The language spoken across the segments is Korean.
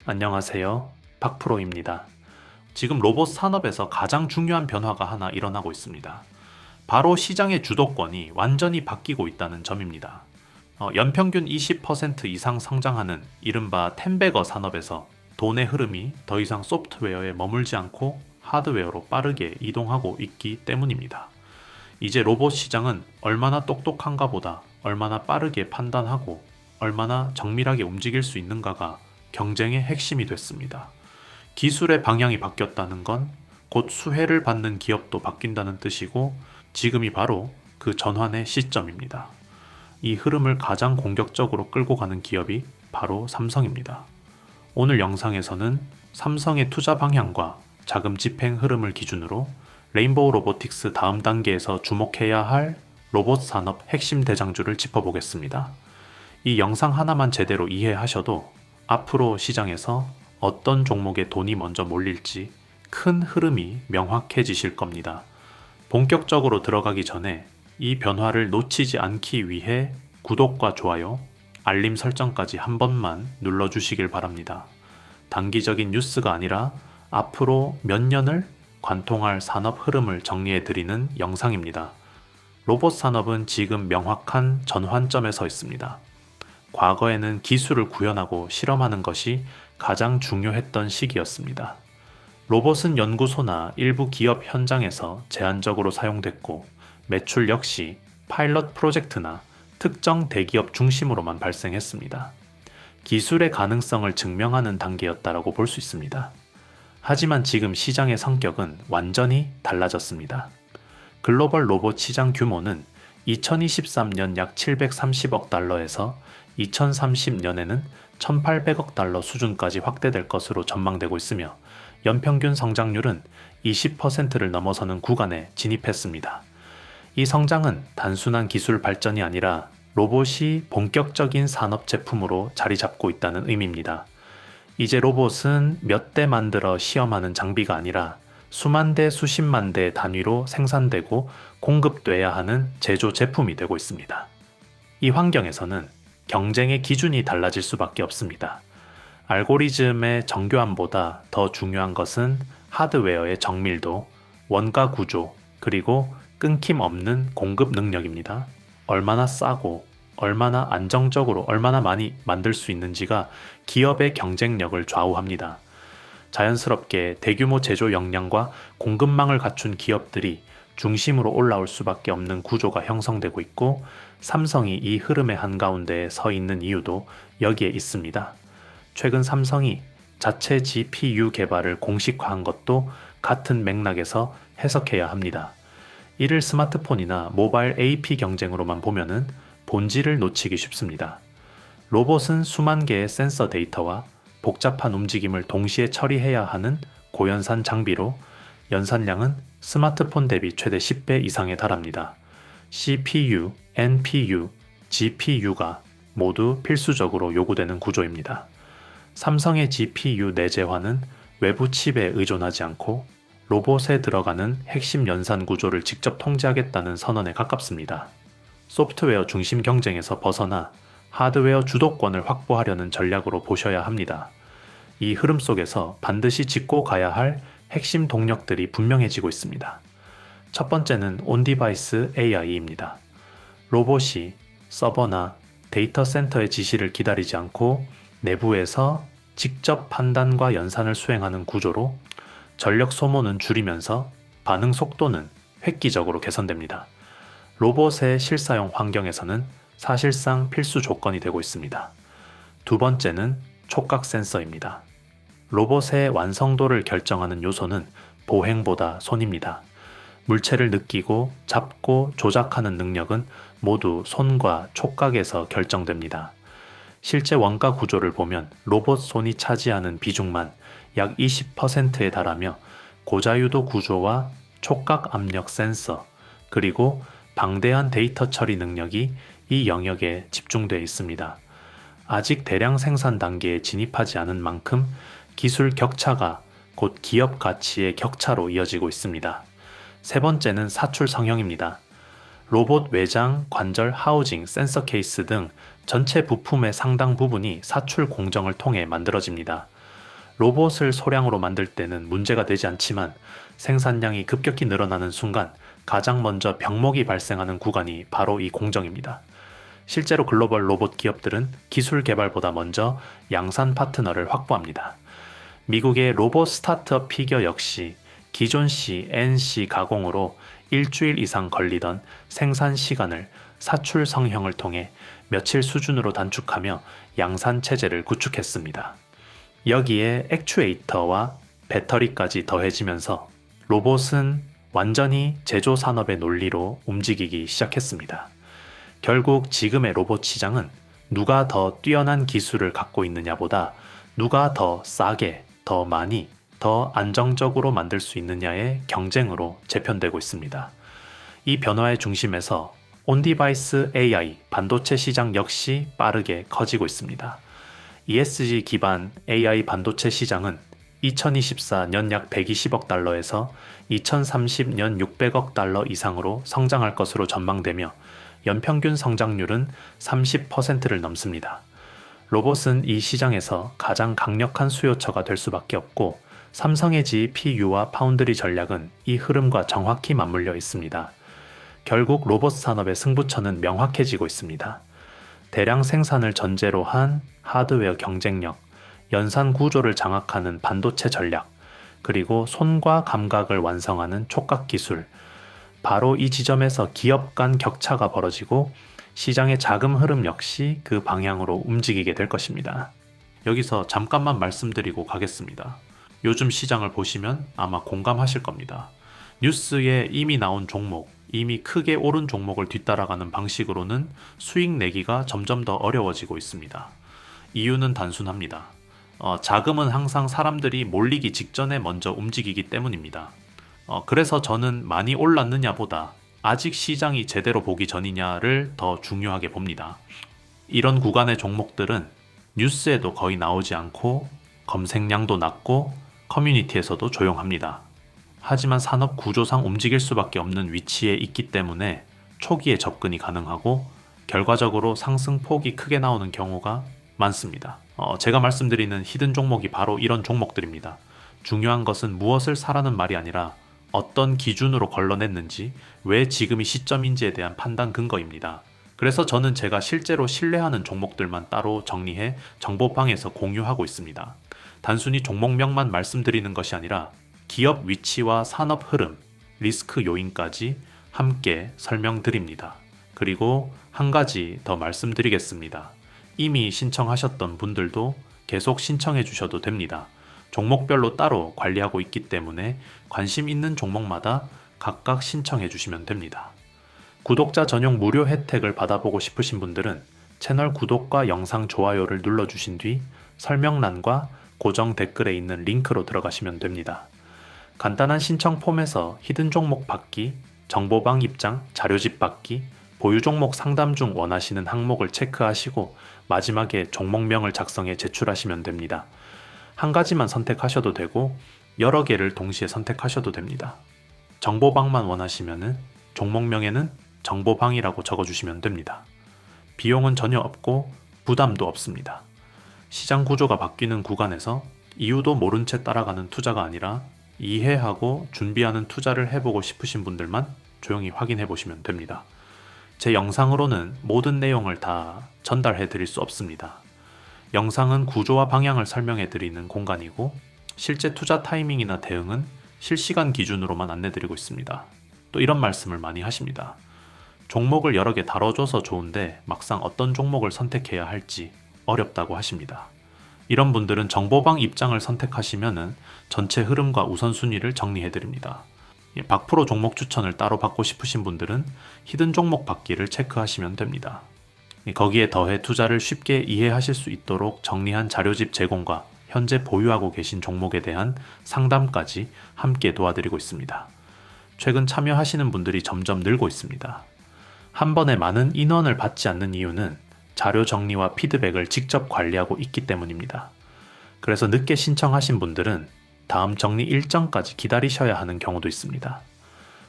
안녕하세요. 박프로입니다. 지금 로봇 산업에서 가장 중요한 변화가 하나 일어나고 있습니다. 바로 시장의 주도권이 완전히 바뀌고 있다는 점입니다. 연평균 20% 이상 성장하는 이른바 텐베거 산업에서 돈의 흐름이 더 이상 소프트웨어에 머물지 않고 하드웨어로 빠르게 이동하고 있기 때문입니다. 이제 로봇 시장은 얼마나 똑똑한가 보다 얼마나 빠르게 판단하고 얼마나 정밀하게 움직일 수 있는가가 경쟁의 핵심이 됐습니다. 기술의 방향이 바뀌었다는 건 곧 수혜를 받는 기업도 바뀐다는 뜻이고 지금이 바로 그 전환의 시점입니다. 이 흐름을 가장 공격적으로 끌고 가는 기업이 바로 삼성입니다. 오늘 영상에서는 삼성의 투자 방향과 자금 집행 흐름을 기준으로 레인보우 로보틱스 다음 단계에서 주목해야 할 로봇 산업 핵심 대장주를 짚어보겠습니다. 이 영상 하나만 제대로 이해하셔도 앞으로 시장에서 어떤 종목에 돈이 먼저 몰릴지 큰 흐름이 명확해지실 겁니다. 본격적으로 들어가기 전에 이 변화를 놓치지 않기 위해 구독과 좋아요, 알림 설정까지 한 번만 눌러주시길 바랍니다. 단기적인 뉴스가 아니라 앞으로 몇 년을 관통할 산업 흐름을 정리해드리는 영상입니다. 로봇 산업은 지금 명확한 전환점에 서 있습니다. 과거에는 기술을 구현하고 실험하는 것이 가장 중요했던 시기였습니다. 로봇은 연구소나 일부 기업 현장에서 제한적으로 사용됐고 매출 역시 파일럿 프로젝트나 특정 대기업 중심으로만 발생했습니다. 기술의 가능성을 증명하는 단계였다라고 볼 수 있습니다. 하지만 지금 시장의 성격은 완전히 달라졌습니다. 글로벌 로봇 시장 규모는 2023년 약 730억 달러에서 2030년에는 1800억 달러 수준까지 확대될 것으로 전망되고 있으며 연평균 성장률은 20%를 넘어서는 구간에 진입했습니다. 이 성장은 단순한 기술 발전이 아니라 로봇이 본격적인 산업 제품으로 자리 잡고 있다는 의미입니다. 이제 로봇은 몇 대 만들어 시험하는 장비가 아니라 수만 대, 수십만 대 단위로 생산되고 공급돼야 하는 제조 제품이 되고 있습니다. 이 환경에서는 경쟁의 기준이 달라질 수밖에 없습니다. 알고리즘의 정교함보다 더 중요한 것은 하드웨어의 정밀도, 원가 구조, 그리고 끊김없는 공급 능력입니다. 얼마나 싸고, 얼마나 안정적으로, 얼마나 많이 만들 수 있는지가 기업의 경쟁력을 좌우합니다. 자연스럽게 대규모 제조 역량과 공급망을 갖춘 기업들이 중심으로 올라올 수밖에 없는 구조가 형성되고 있고 삼성이 이 흐름의 한가운데에 서 있는 이유도 여기에 있습니다. 최근 삼성이 자체 GPU 개발을 공식화한 것도 같은 맥락에서 해석해야 합니다. 이를 스마트폰이나 모바일 AP 경쟁으로만 보면은 본질을 놓치기 쉽습니다. 로봇은 수만 개의 센서 데이터와 복잡한 움직임을 동시에 처리해야 하는 고연산 장비로 연산량은 스마트폰 대비 최대 10배 이상에 달합니다. CPU, NPU, GPU가 모두 필수적으로 요구되는 구조입니다. 삼성의 GPU 내재화는 외부 칩에 의존하지 않고 로봇에 들어가는 핵심 연산 구조를 직접 통제하겠다는 선언에 가깝습니다. 소프트웨어 중심 경쟁에서 벗어나 하드웨어 주도권을 확보하려는 전략으로 보셔야 합니다. 이 흐름 속에서 반드시 짚고 가야 할 핵심 동력들이 분명해지고 있습니다. 첫 번째는 온디바이스 AI입니다. 로봇이 서버나 데이터 센터의 지시를 기다리지 않고 내부에서 직접 판단과 연산을 수행하는 구조로 전력 소모는 줄이면서 반응 속도는 획기적으로 개선됩니다. 로봇의 실사용 환경에서는 사실상 필수 조건이 되고 있습니다. 두 번째는 촉각 센서입니다. 로봇의 완성도를 결정하는 요소는 보행보다 손입니다. 물체를 느끼고 잡고 조작하는 능력은 모두 손과 촉각에서 결정됩니다. 실제 원가 구조를 보면 로봇 손이 차지하는 비중만 약 20%에 달하며 고자유도 구조와 촉각 압력 센서, 그리고 방대한 데이터 처리 능력이 이 영역에 집중되어 있습니다. 아직 대량 생산 단계에 진입하지 않은 만큼 기술 격차가 곧 기업 가치의 격차로 이어지고 있습니다. 세 번째는 사출 성형입니다. 로봇 외장, 관절, 하우징, 센서 케이스 등 전체 부품의 상당 부분이 사출 공정을 통해 만들어집니다. 로봇을 소량으로 만들 때는 문제가 되지 않지만 생산량이 급격히 늘어나는 순간 가장 먼저 병목이 발생하는 구간이 바로 이 공정입니다. 실제로 글로벌 로봇 기업들은 기술 개발보다 먼저 양산 파트너를 확보합니다. 미국의 로봇 스타트업 피겨 역시 기존 CNC 가공으로 일주일 이상 걸리던 생산 시간을 사출 성형을 통해 며칠 수준으로 단축하며 양산 체제를 구축했습니다. 여기에 액추에이터와 배터리까지 더해지면서 로봇은 완전히 제조 산업의 논리로 움직이기 시작했습니다. 결국 지금의 로봇 시장은 누가 더 뛰어난 기술을 갖고 있느냐보다 누가 더 싸게, 더 많이, 더 안정적으로 만들 수 있느냐의 경쟁으로 재편되고 있습니다. 이 변화의 중심에서 온디바이스 AI 반도체 시장 역시 빠르게 커지고 있습니다. ESG 기반 AI 반도체 시장은 2024년 약 120억 달러에서 2030년 600억 달러 이상으로 성장할 것으로 전망되며 연평균 성장률은 30%를 넘습니다. 로봇은 이 시장에서 가장 강력한 수요처가 될 수밖에 없고 삼성의 GPU와 파운드리 전략은 이 흐름과 정확히 맞물려 있습니다. 결국 로봇 산업의 승부처는 명확해지고 있습니다. 대량 생산을 전제로 한 하드웨어 경쟁력, 연산 구조를 장악하는 반도체 전략, 그리고 손과 감각을 완성하는 촉각 기술. 바로 이 지점에서 기업 간 격차가 벌어지고 시장의 자금 흐름 역시 그 방향으로 움직이게 될 것입니다. 여기서 잠깐만 말씀드리고 가겠습니다. 요즘 시장을 보시면 아마 공감하실 겁니다. 뉴스에 이미 나온 종목, 이미 크게 오른 종목을 뒤따라가는 방식으로는 수익 내기가 점점 더 어려워지고 있습니다. 이유는 단순합니다. 자금은 항상 사람들이 몰리기 직전에 먼저 움직이기 때문입니다. 그래서 저는 많이 올랐느냐보다 아직 시장이 제대로 보기 전이냐를 더 중요하게 봅니다. 이런 구간의 종목들은 뉴스에도 거의 나오지 않고 검색량도 낮고 커뮤니티에서도 조용합니다. 하지만 산업 구조상 움직일 수밖에 없는 위치에 있기 때문에 초기에 접근이 가능하고 결과적으로 상승폭이 크게 나오는 경우가 많습니다. 제가 말씀드리는 히든 종목이 바로 이런 종목들입니다. 중요한 것은 무엇을 사라는 말이 아니라 어떤 기준으로 걸러냈는지, 왜 지금이 시점인지에 대한 판단 근거입니다. 그래서 저는 제가 실제로 신뢰하는 종목들만 따로 정리해 정보방에서 공유하고 있습니다. 단순히 종목명만 말씀드리는 것이 아니라 기업 위치와 산업 흐름, 리스크 요인까지 함께 설명드립니다. 그리고 한 가지 더 말씀드리겠습니다. 이미 신청하셨던 분들도 계속 신청해 주셔도 됩니다. 종목별로 따로 관리하고 있기 때문에 관심 있는 종목마다 각각 신청해 주시면 됩니다. 구독자 전용 무료 혜택을 받아보고 싶으신 분들은 채널 구독과 영상 좋아요를 눌러주신 뒤 설명란과 고정 댓글에 있는 링크로 들어가시면 됩니다. 간단한 신청 폼에서 히든 종목 받기, 정보방 입장, 자료집 받기, 보유 종목 상담 중 원하시는 항목을 체크하시고 마지막에 종목명을 작성해 제출하시면 됩니다. 한 가지만 선택하셔도 되고 여러 개를 동시에 선택하셔도 됩니다. 정보방만 원하시면 종목명에는 정보방이라고 적어주시면 됩니다. 비용은 전혀 없고 부담도 없습니다. 시장 구조가 바뀌는 구간에서 이유도 모른 채 따라가는 투자가 아니라 이해하고 준비하는 투자를 해보고 싶으신 분들만 조용히 확인해 보시면 됩니다. 제 영상으로는 모든 내용을 다 전달해 드릴 수 없습니다. 영상은 구조와 방향을 설명해 드리는 공간이고 실제 투자 타이밍이나 대응은 실시간 기준으로만 안내 드리고 있습니다. 또 이런 말씀을 많이 하십니다. 종목을 여러 개 다뤄줘서 좋은데 막상 어떤 종목을 선택해야 할지 어렵다고 하십니다. 이런 분들은 정보방 입장을 선택하시면 전체 흐름과 우선순위를 정리해 드립니다. 박프로 종목 추천을 따로 받고 싶으신 분들은 히든 종목 받기를 체크하시면 됩니다. 거기에 더해 투자를 쉽게 이해하실 수 있도록 정리한 자료집 제공과 현재 보유하고 계신 종목에 대한 상담까지 함께 도와드리고 있습니다. 최근 참여하시는 분들이 점점 늘고 있습니다. 한 번에 많은 인원을 받지 않는 이유는 자료 정리와 피드백을 직접 관리하고 있기 때문입니다. 그래서 늦게 신청하신 분들은 다음 정리 일정까지 기다리셔야 하는 경우도 있습니다.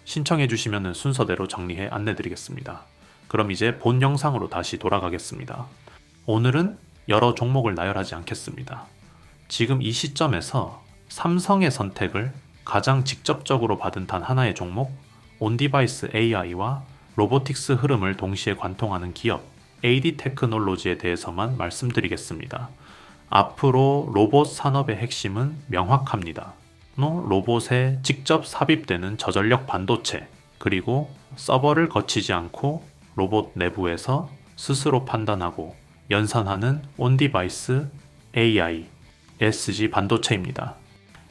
신청해 주시면 순서대로 정리해 안내드리겠습니다. 그럼 이제 본 영상으로 다시 돌아가겠습니다. 오늘은 여러 종목을 나열하지 않겠습니다. 지금 이 시점에서 삼성의 선택을 가장 직접적으로 받은 단 하나의 종목, 온디바이스 AI와 로보틱스 흐름을 동시에 관통하는 기업, AD 테크놀로지에 대해서만 말씀드리겠습니다. 앞으로 로봇 산업의 핵심은 명확합니다. 로봇에 직접 삽입되는 저전력 반도체, 그리고 서버를 거치지 않고 로봇 내부에서 스스로 판단하고 연산하는 온디바이스 AI, ESG 반도체입니다.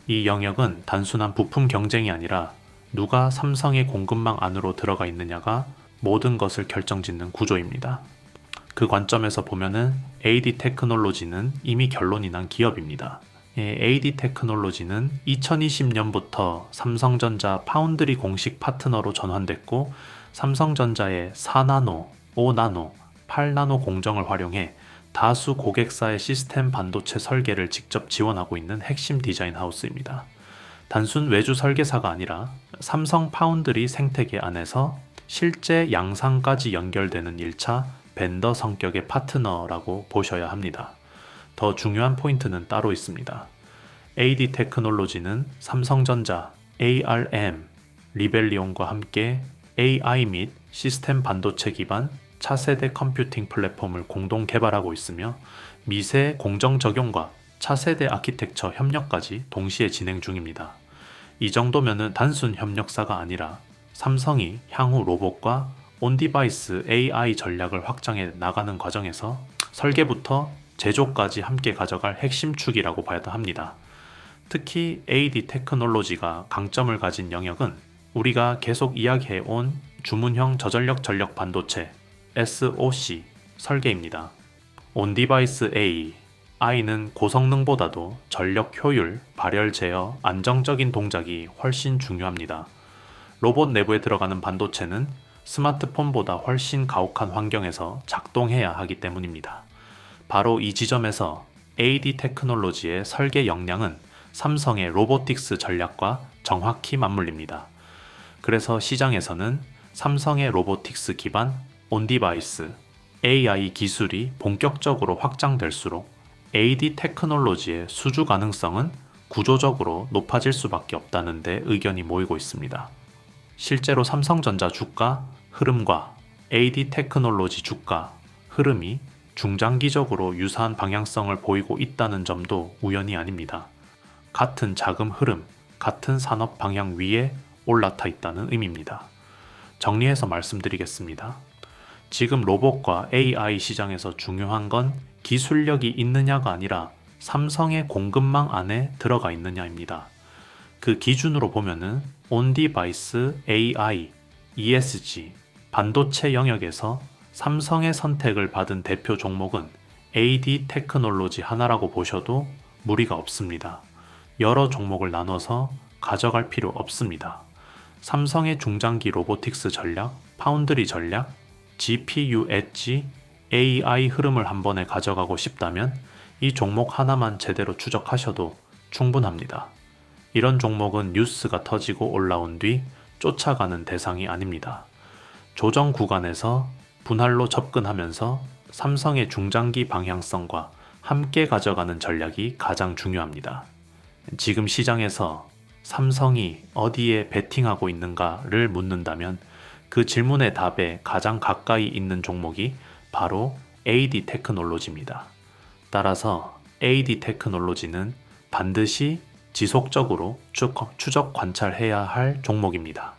이 영역은 단순한 부품 경쟁이 아니라 누가 삼성의 공급망 안으로 들어가 있느냐가 모든 것을 결정짓는 구조입니다. 그 관점에서 보면은 AD 테크놀로지는 이미 결론이 난 기업입니다. AD 테크놀로지는 2020년부터 삼성전자 파운드리 공식 파트너로 전환됐고 삼성전자의 4나노, 5나노, 8나노 공정을 활용해 다수 고객사의 시스템 반도체 설계를 직접 지원하고 있는 핵심 디자인 하우스입니다. 단순 외주 설계사가 아니라 삼성 파운드리 생태계 안에서 실제 양산까지 연결되는 1차 벤더 성격의 파트너라고 보셔야 합니다. 더 중요한 포인트는 따로 있습니다. AD 테크놀로지는 삼성전자, ARM, 리벨리온과 함께 AI 및 시스템 반도체 기반 차세대 컴퓨팅 플랫폼을 공동 개발하고 있으며 미세 공정 적용과 차세대 아키텍처 협력까지 동시에 진행 중입니다. 이 정도면은 단순 협력사가 아니라 삼성이 향후 로봇과 온디바이스 AI 전략을 확장해 나가는 과정에서 설계부터 제조까지 함께 가져갈 핵심 축이라고 봐야 합니다. 특히 AD 테크놀로지가 강점을 가진 영역은 우리가 계속 이야기해온 주문형 저전력 전력 반도체 SoC 설계입니다. 온디바이스 A, I는 고성능보다도 전력 효율, 발열 제어, 안정적인 동작이 훨씬 중요합니다. 로봇 내부에 들어가는 반도체는 스마트폰보다 훨씬 가혹한 환경에서 작동해야 하기 때문입니다. 바로 이 지점에서 AD 테크놀로지의 설계 역량은 삼성의 로보틱스 전략과 정확히 맞물립니다. 그래서 시장에서는 삼성의 로보틱스 기반 온디바이스 AI 기술이 본격적으로 확장될수록 AD 테크놀로지의 수주 가능성은 구조적으로 높아질 수밖에 없다는 데 의견이 모이고 있습니다. 실제로 삼성전자 주가 흐름과 AD 테크놀로지 주가 흐름이 중장기적으로 유사한 방향성을 보이고 있다는 점도 우연이 아닙니다. 같은 자금 흐름, 같은 산업 방향 위에 올라타 있다는 의미입니다. 정리해서 말씀드리겠습니다. 지금 로봇과 AI 시장에서 중요한 건 기술력이 있느냐가 아니라 삼성의 공급망 안에 들어가 있느냐입니다. 그 기준으로 보면은 온디바이스 AI, ESG, 반도체 영역에서 삼성의 선택을 받은 대표 종목은 AD 테크놀로지 하나라고 보셔도 무리가 없습니다. 여러 종목을 나눠서 가져갈 필요 없습니다. 삼성의 중장기 로보틱스 전략, 파운드리 전략, GPU 엣지, AI 흐름을 한 번에 가져가고 싶다면 이 종목 하나만 제대로 추적하셔도 충분합니다. 이런 종목은 뉴스가 터지고 올라온 뒤 쫓아가는 대상이 아닙니다. 조정 구간에서 분할로 접근하면서 삼성의 중장기 방향성과 함께 가져가는 전략이 가장 중요합니다. 지금 시장에서 삼성이 어디에 베팅하고 있는가를 묻는다면 그 질문의 답에 가장 가까이 있는 종목이 바로 AD 테크놀로지입니다. 따라서 AD 테크놀로지는 반드시 지속적으로 추적 관찰해야 할 종목입니다.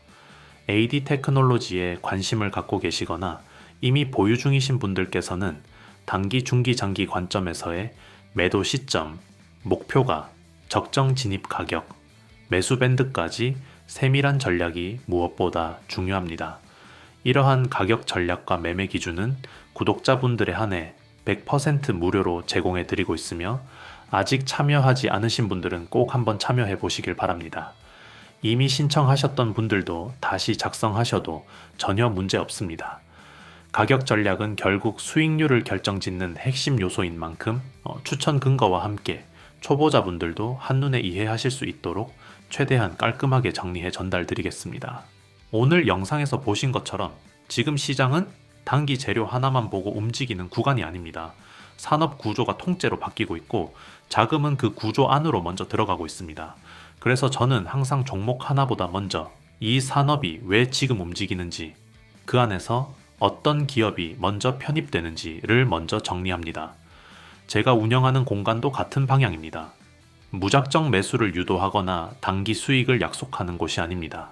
AD 테크놀로지에 관심을 갖고 계시거나 이미 보유 중이신 분들께서는 단기, 중기, 장기 관점에서의 매도 시점, 목표가, 적정 진입 가격, 매수 밴드까지 세밀한 전략이 무엇보다 중요합니다. 이러한 가격 전략과 매매 기준은 구독자분들에 한해 100% 무료로 제공해 드리고 있으며 아직 참여하지 않으신 분들은 꼭 한번 참여해 보시길 바랍니다. 이미 신청하셨던 분들도 다시 작성하셔도 전혀 문제 없습니다. 가격 전략은 결국 수익률을 결정짓는 핵심 요소인 만큼 추천 근거와 함께 초보자분들도 한눈에 이해하실 수 있도록 최대한 깔끔하게 정리해 전달드리겠습니다. 오늘 영상에서 보신 것처럼 지금 시장은 단기 재료 하나만 보고 움직이는 구간이 아닙니다. 산업 구조가 통째로 바뀌고 있고 자금은 그 구조 안으로 먼저 들어가고 있습니다. 그래서 저는 항상 종목 하나보다 먼저 이 산업이 왜 지금 움직이는지, 그 안에서 어떤 기업이 먼저 편입되는지를 먼저 정리합니다. 제가 운영하는 공간도 같은 방향입니다. 무작정 매수를 유도하거나 단기 수익을 약속하는 곳이 아닙니다.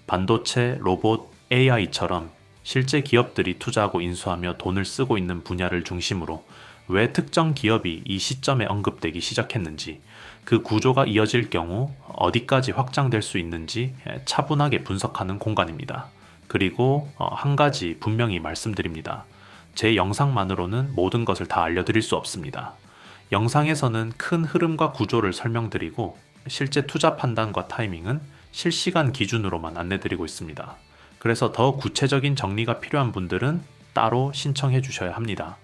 반도체, 로봇, AI처럼 실제 기업들이 투자하고 인수하며 돈을 쓰고 있는 분야를 중심으로 왜 특정 기업이 이 시점에 언급되기 시작했는지, 그 구조가 이어질 경우 어디까지 확장될 수 있는지 차분하게 분석하는 공간입니다. 그리고 한 가지 분명히 말씀드립니다. 제 영상만으로는 모든 것을 다 알려드릴 수 없습니다. 영상에서는 큰 흐름과 구조를 설명드리고 실제 투자 판단과 타이밍은 실시간 기준으로만 안내드리고 있습니다. 그래서 더 구체적인 정리가 필요한 분들은 따로 신청해 주셔야 합니다.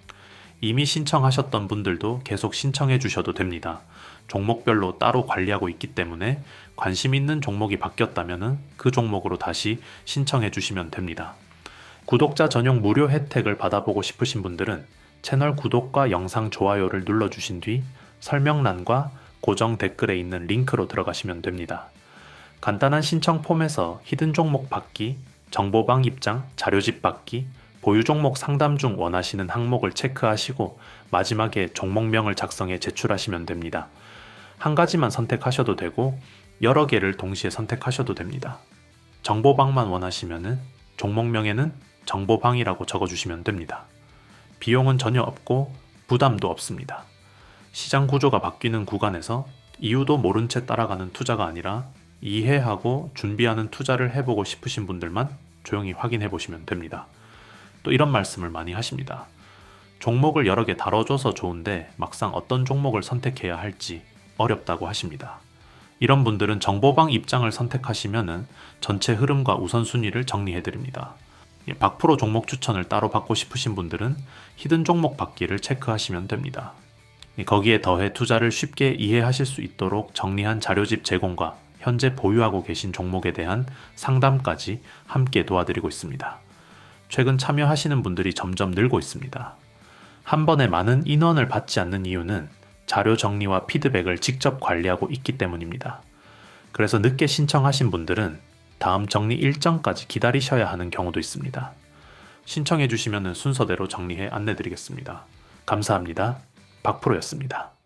이미 신청하셨던 분들도 계속 신청해 주셔도 됩니다. 종목별로 따로 관리하고 있기 때문에 관심 있는 종목이 바뀌었다면 그 종목으로 다시 신청해 주시면 됩니다. 구독자 전용 무료 혜택을 받아보고 싶으신 분들은 채널 구독과 영상 좋아요를 눌러주신 뒤 설명란과 고정 댓글에 있는 링크로 들어가시면 됩니다. 간단한 신청 폼에서 히든 종목 받기, 정보방 입장, 자료집 받기, 보유 종목 상담 중 원하시는 항목을 체크하시고 마지막에 종목명을 작성해 제출하시면 됩니다. 한 가지만 선택하셔도 되고 여러 개를 동시에 선택하셔도 됩니다. 정보방만 원하시면 종목명에는 정보방이라고 적어주시면 됩니다. 비용은 전혀 없고 부담도 없습니다. 시장 구조가 바뀌는 구간에서 이유도 모른 채 따라가는 투자가 아니라 이해하고 준비하는 투자를 해보고 싶으신 분들만 조용히 확인해 보시면 됩니다. 또 이런 말씀을 많이 하십니다. 종목을 여러 개 다뤄줘서 좋은데 막상 어떤 종목을 선택해야 할지 어렵다고 하십니다. 이런 분들은 정보방 입장을 선택하시면 전체 흐름과 우선순위를 정리해 드립니다. 박프로 종목 추천을 따로 받고 싶으신 분들은 히든 종목 받기를 체크하시면 됩니다. 거기에 더해 투자를 쉽게 이해하실 수 있도록 정리한 자료집 제공과 현재 보유하고 계신 종목에 대한 상담까지 함께 도와드리고 있습니다. 최근 참여하시는 분들이 점점 늘고 있습니다. 한 번에 많은 인원을 받지 않는 이유는 자료 정리와 피드백을 직접 관리하고 있기 때문입니다. 그래서 늦게 신청하신 분들은 다음 정리 일정까지 기다리셔야 하는 경우도 있습니다. 신청해 주시면 순서대로 정리해 안내드리겠습니다. 감사합니다. 박프로였습니다.